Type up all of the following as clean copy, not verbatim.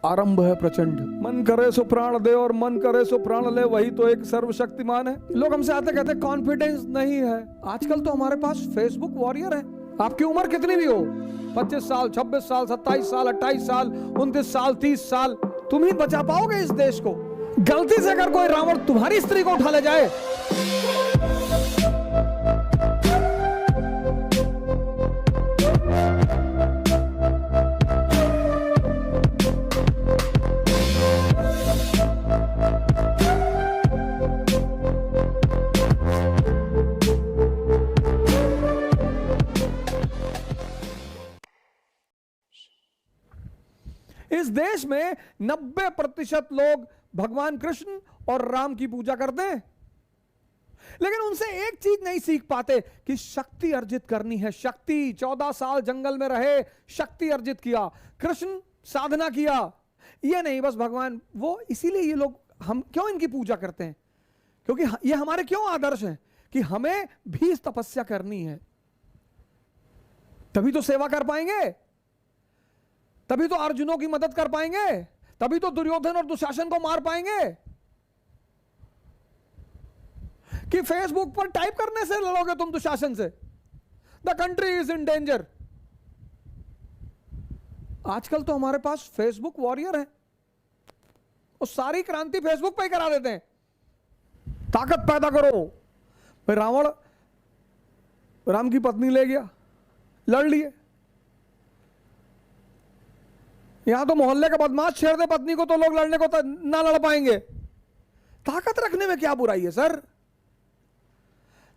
आरंभ है प्रचंड। मन करे सो प्राण दे और मन करे सो प्राण ले, वही तो एक सर्वशक्तिमान है। लोग हमसे आते कहते कॉन्फिडेंस नहीं है। आजकल तो हमारे पास फेसबुक वॉरियर है। आपकी उम्र कितनी भी हो, 25 साल, 26 साल, 27 साल, 28 साल, 29 साल, 30 साल, तुम ही बचा पाओगे इस देश को। गलती से अगर कोई रावण तुम्हारी स्त्री को उठा ले जाए, इस देश में 90% लोग भगवान कृष्ण और राम की पूजा करते हैं, लेकिन उनसे एक चीज नहीं सीख पाते कि शक्ति अर्जित करनी है। शक्ति, 14 साल जंगल में रहे, शक्ति अर्जित किया, कृष्ण साधना किया, ये नहीं बस भगवान वो। इसीलिए ये लोग, हम क्यों इनकी पूजा करते हैं? क्योंकि ये हमारे क्यों आदर्श हैं कि हमें भी तपस्या करनी है, तभी तो सेवा कर पाएंगे, तभी तो अर्जुनों की मदद कर पाएंगे, तभी तो दुर्योधन और दुशासन को मार पाएंगे। कि फेसबुक पर टाइप करने से लड़ोगे तुम दुशासन से? The country is in danger. आजकल तो हमारे पास फेसबुक वॉरियर है, वो सारी क्रांति फेसबुक पे ही करा देते हैं। ताकत पैदा करो। भाई रावण राम की पत्नी ले गया, लड़ लिए। यहां तो मोहल्ले का बदमाश छेड़ दे पत्नी को तो लोग लड़ने को ना लड़ पाएंगे। ताकत रखने में क्या बुराई है सर?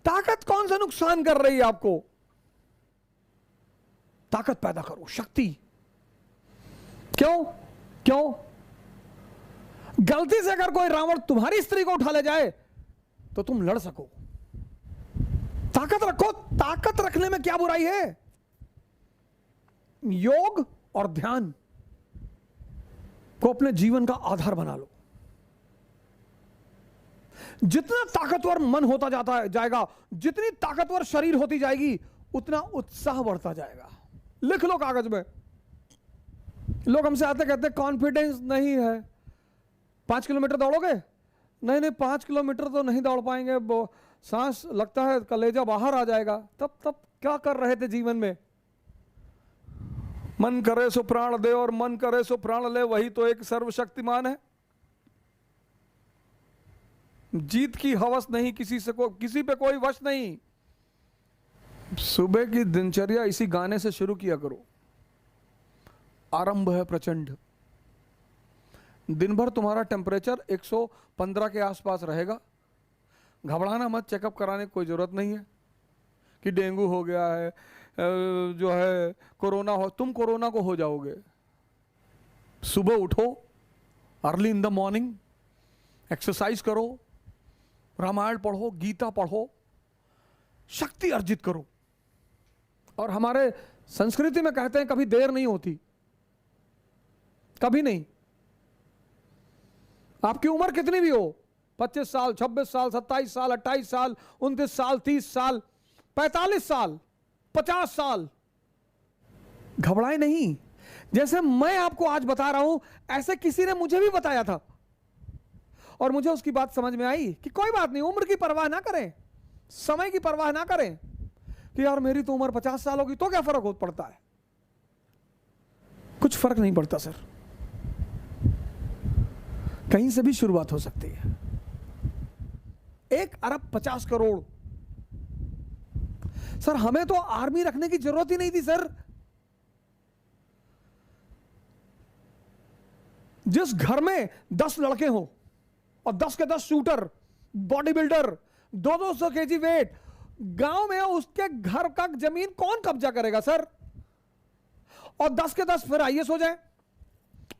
ताकत कौन सा नुकसान कर रही है आपको? ताकत पैदा करो, शक्ति। क्यों क्यों? गलती से अगर कोई रावण तुम्हारी स्त्री को उठा ले जाए तो तुम लड़ सको। ताकत रखो। ताकत रखने में क्या बुराई है? योग और ध्यान को अपने जीवन का आधार बना लो। जितना ताकतवर मन होता जाएगा, जितनी ताकतवर शरीर होती जाएगी, उतना उत्साह बढ़ता जाएगा। लिख लो कागज में। लोग हमसे आते कहते कॉन्फिडेंस नहीं है। 5 किलोमीटर दौड़ोगे? नहीं नहीं, 5 किलोमीटर तो नहीं दौड़ पाएंगे, सांस लगता है कलेजा बाहर आ जाएगा। तब क्या कर रहे थे जीवन में? मन करे सो प्राण दे और मन करे सो प्राण ले, वही तो एक सर्वशक्तिमान है। जीत की हवस नहीं, किसी पे कोई वश नहीं। सुबह की दिनचर्या इसी गाने से शुरू किया करो। आरंभ है प्रचंड। दिन भर तुम्हारा टेम्परेचर 115 के आसपास रहेगा। घबराना मत, चेकअप कराने की कोई जरूरत नहीं है कि डेंगू हो गया है, जो है कोरोना हो। तुम कोरोना को हो जाओगे। सुबह उठो, early in the morning, exercise करो, रामायण पढ़ो, गीता पढ़ो, शक्ति अर्जित करो। और हमारे संस्कृति में कहते हैं कभी देर नहीं होती, कभी नहीं। आपकी उम्र कितनी भी हो, 25 साल, 26 साल, 27 साल, 28 साल, 29 साल, 30 साल, 45 साल, 50 साल, घबराए नहीं। जैसे मैं आपको आज बता रहा हूं, ऐसे किसी ने मुझे भी बताया था और मुझे उसकी बात समझ में आई कि कोई बात नहीं, उम्र की परवाह ना करें, समय की परवाह ना करें कि यार मेरी तो उम्र 50 साल होगी तो क्या फर्क पड़ता है? कुछ फर्क नहीं पड़ता सर। कहीं से भी शुरुआत हो सकती है। 1 अरब 50 करोड़। सर हमें तो आर्मी रखने की जरूरत ही नहीं थी सर। जिस घर में 10 लड़के हो और 10 के 10 shooter, body builder, 200 KG weight, गांव में उसके घर का जमीन कौन कब्जा करेगा सर? और 10 के 10 फिर आईएएस हो जाए,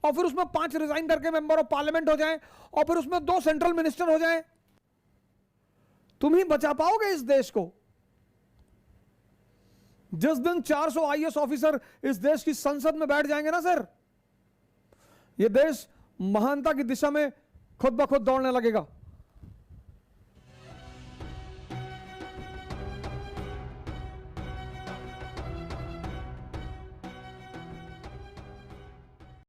और फिर उसमें 5 रिजाइन करके मेंबर ऑफ पार्लियामेंट हो जाए, और फिर उसमें 2 सेंट्रल मिनिस्टर हो जाए। तुम ही बचा पाओगे इस देश को। जिस दिन 400 आईएएस ऑफिसर इस देश की संसद में बैठ जाएंगे ना सर, यह देश महानता की दिशा में खुद ब खुद दौड़ने लगेगा।